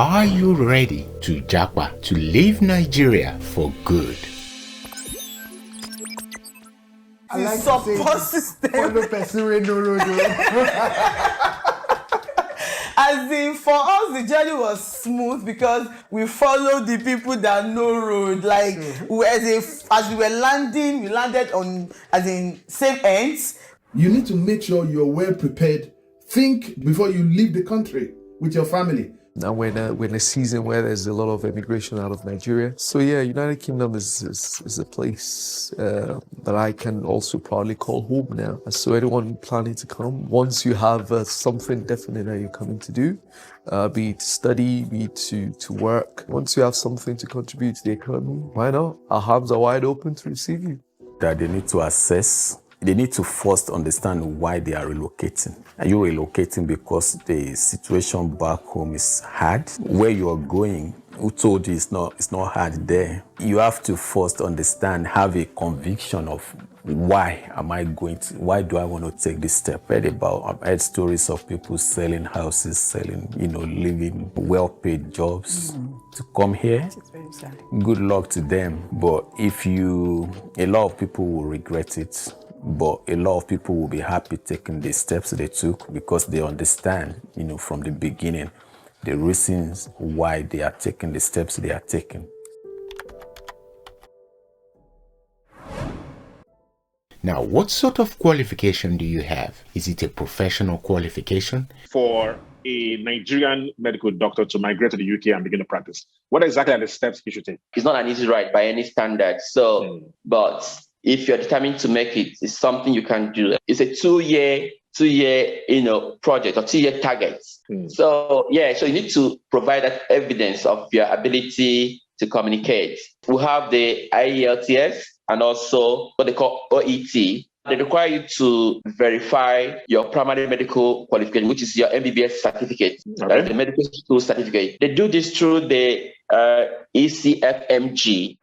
Are you ready to Japa, to leave Nigeria for good? I like support to say system. follow person wey no road. As in, for us, the journey was smooth because we followed the people that know road. Like, as we were landing, we landed on, as in, same ends. You need to make sure you're well prepared. Think before you leave the country with your family. Now we're in a season where there's a lot of immigration out of Nigeria. So yeah, United Kingdom is a place that I can also proudly call home now. So anyone planning to come, once you have something definite that you're coming to do, be it to study, be it to work, once you have something to contribute to the economy, why not? Our arms are wide open to receive you. That they need to assess. They need to first understand why they are relocating. Are you relocating because the situation back home is hard? Where you are going, who told you it's not hard there? You have to first understand, have a conviction of why do I want to take this step? I've heard stories of people selling houses, living well-paid jobs to come here. It's very sad. Good luck to them. But a lot of people will regret it. But a lot of people will be happy taking the steps they took because they understand, from the beginning, the reasons why they are taking the steps they are taking. Now, what sort of qualification do you have? Is it a professional qualification? For a Nigerian medical doctor to migrate to the UK and begin to practice, what exactly are the steps he should take? It's not an easy ride by any standard. But if you're determined to make it, it's something you can do. It's a two-year, project or 2-year target. So you need to provide that evidence of your ability to communicate. We have the IELTS and also what they call OET. They require you to verify your primary medical qualification, which is your MBBS certificate, the medical school certificate. They do this through the ECFMG.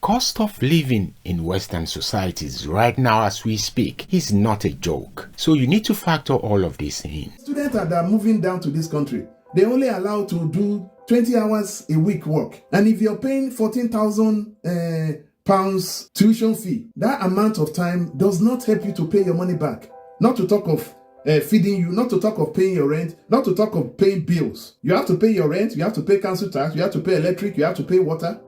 Cost of living in Western societies right now as we speak is not a joke. So you need to factor all of this in. Students that are moving down to this country, they're only allowed to do 20 hours a week work. And if you're paying 14,000 pounds tuition fee, that amount of time does not help you to pay your money back. Not to talk of feeding you, not to talk of paying your rent, not to talk of paying bills. You have to pay your rent, you have to pay council tax, you have to pay electric, you have to pay water.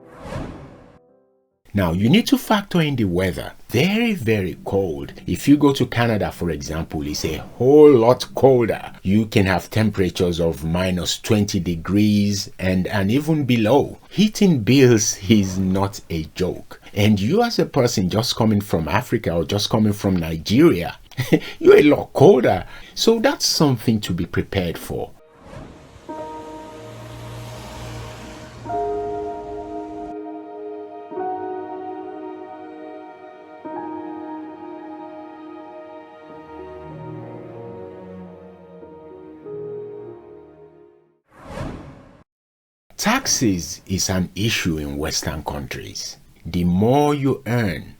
Now, you need to factor in the weather. Very, very cold. If you go to Canada, for example, it's a whole lot colder. You can have temperatures of minus 20 degrees and even below. Heating bills is not a joke. And you as a person just coming from Africa or just coming from Nigeria, you're a lot colder. So that's something to be prepared for. Taxes is an issue in Western countries. The more you earn,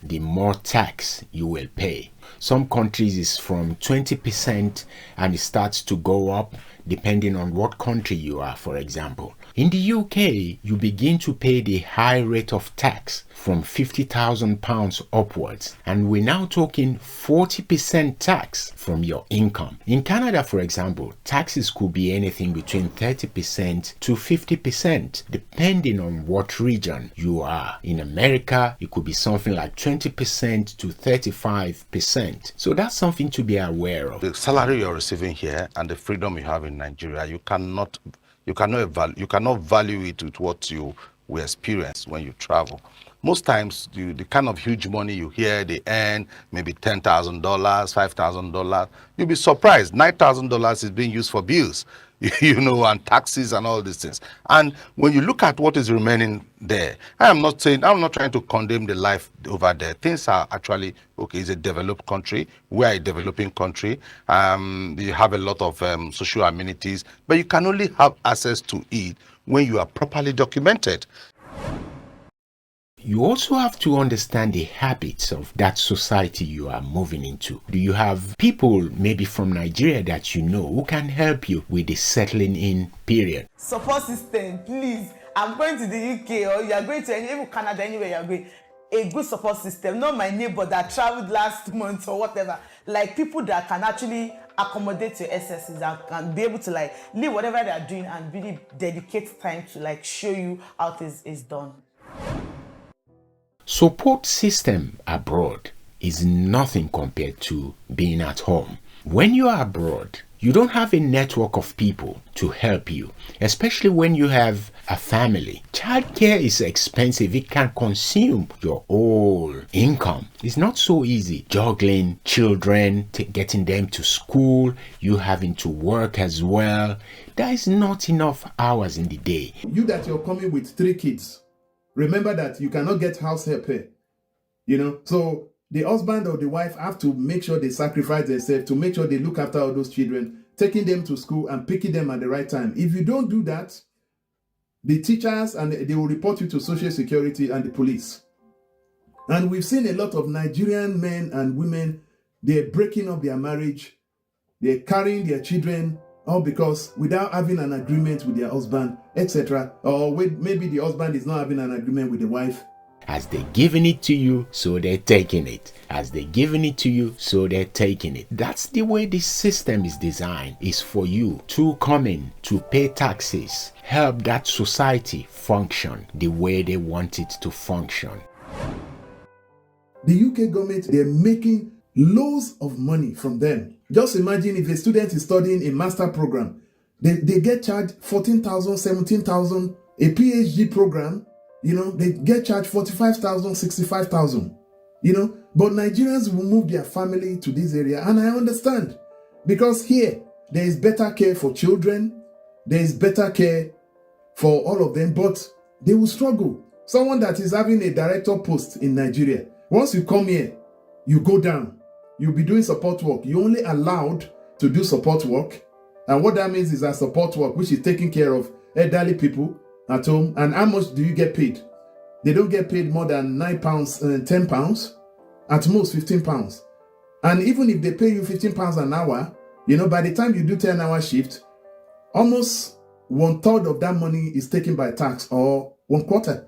the more tax you will pay. Some countries is from 20% and it starts to go up depending on what country you are, for example. In the UK, you begin to pay the high rate of tax from £50,000 upwards, and we're now talking 40% tax from your income. In Canada, for example, taxes could be anything between 30% to 50%, depending on what region you are. In America, it could be something like 20% to 35%. So that's something to be aware of. The salary you're receiving here and the freedom you have in Nigeria, you cannot value it with what you will experience when you travel. Most times, the kind of huge money you hear they earn, maybe $10,000, $5,000, you'll be surprised. $9,000 is being used for bills, and taxes and all these things. And when you look at what is remaining there, I'm not trying to condemn the life over there. Things are actually okay. It's a developed country. We are a developing country. You have a lot of social amenities, but you can only have access to it when you are properly documented. You also have to understand the habits of that society you are moving into. Do you have people maybe from Nigeria that you know who can help you with the settling in period? Support system, please. I'm going to the UK, or you are going to even Canada, anywhere you are going. A good support system, not my neighbor that traveled last month or whatever. Like people that can actually accommodate your excesses and can be able to like leave whatever they are doing and really dedicate time to like show you how this is done. Support system abroad is nothing compared to being at home. When you are abroad, you don't have a network of people to help you, especially when you have a family. Childcare is expensive. It can consume your whole income. It's not so easy juggling children, getting them to school, you having to work as well. There is not enough hours in the day. You that you're coming with 3 kids, remember that you cannot get house help here. So the husband or the wife have to make sure they sacrifice themselves to make sure they look after all those children, taking them to school and picking them at the right time. If you don't do that, the teachers, and they will report you to Social Security and the police. And we've seen a lot of Nigerian men and women, they're breaking up their marriage, they're carrying their children, all because without having an agreement with their husband, etc. Or maybe the husband is not having an agreement with the wife. As they're giving it to you, so they're taking it. As they're giving it to you, so they're taking it. That's the way this system is designed. It's for you to come in, to pay taxes, help that society function the way they want it to function. The UK government, they're making loads of money from them. Just imagine if a student is studying a master program, they get charged 14,000, 17,000. A PhD program, they get charged 45,000, 65,000. But Nigerians will move their family to this area, and I understand, because here there is better care for children, there is better care for all of them, but they will struggle. Someone that is having a director post in Nigeria, once you come here, you go down, you'll be doing support work. You're only allowed to do support work, and what that means is that support work, which is taking care of elderly people at home. And how much do you get paid? They don't get paid more than £9, £10, at most £15. And even if they pay you £15 an hour, by the time you do 10-hour shift, almost 1/3 of that money is taken by tax, or 1/4.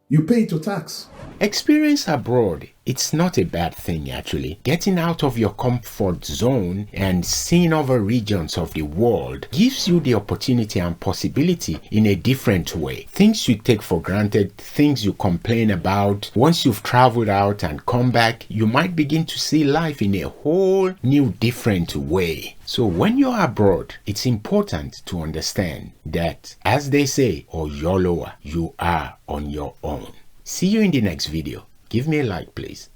You pay it to tax. Experience abroad, it's not a bad thing actually. Getting out of your comfort zone and seeing other regions of the world gives you the opportunity and possibility in a different way. Things you take for granted, things you complain about, once you've traveled out and come back, you might begin to see life in a whole new different way. So when you're abroad, it's important to understand that, as they say, Oyoloa, you are on your own. See you in the next video. Give me a like, please.